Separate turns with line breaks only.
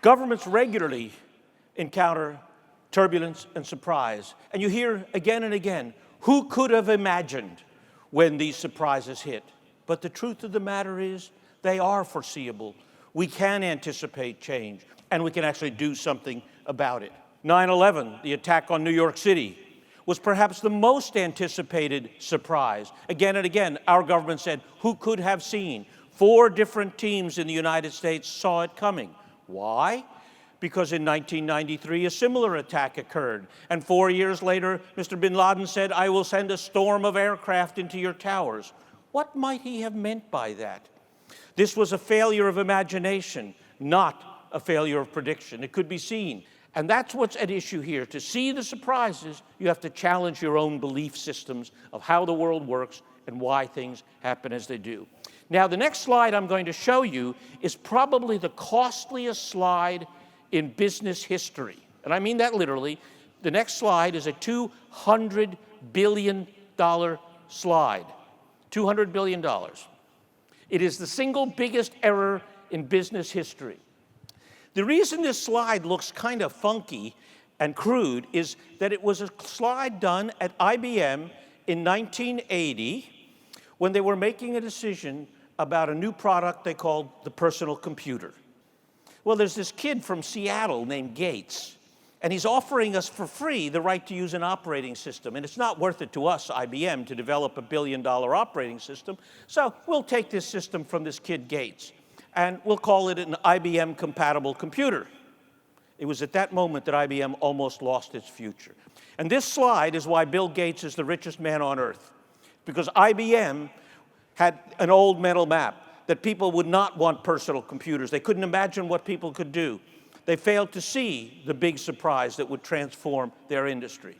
Governments regularly encounter turbulence and surprise. And you hear again and again, who could have imagined when these surprises hit? But the truth of the matter is, they are foreseeable. We can anticipate change, and we can actually do something about it. 9/11, the attack on New York City, was perhaps the most anticipated surprise. Again and again, our government said, who could have seen? 4 different teams in the United States saw it coming. Why? Because in 1993, a similar attack occurred. And 4 years later, Mr. bin Laden said, I will send a storm of aircraft into your towers. What might he have meant by that? This was a failure of imagination, not a failure of prediction. It could be seen. And that's what's at issue here. To see the surprises, you have to challenge your own belief systems of how the world works and why things happen as they do. Now, the next slide I'm going to show you is probably the costliest slide in business history. And I mean that literally. The next slide is a $200 billion slide. $200 billion. It is the single biggest error in business history. The reason this slide looks kind of funky and crude is that it was a slide done at IBM in 1980 when they were making a decision about a new product they called the personal computer. Well, there's this kid from Seattle named Gates, and he's offering us for free the right to use an operating system. And it's not worth it to us, IBM, to develop a $1 billion operating system. So we'll take this system from this kid Gates, and we'll call it an IBM-compatible computer. It was at that moment that IBM almost lost its future. And this slide is why Bill Gates is the richest man on earth, because IBM had an old mental map that people would not want personal computers. They couldn't imagine what people could do. They failed to see the big surprise that would transform their industry.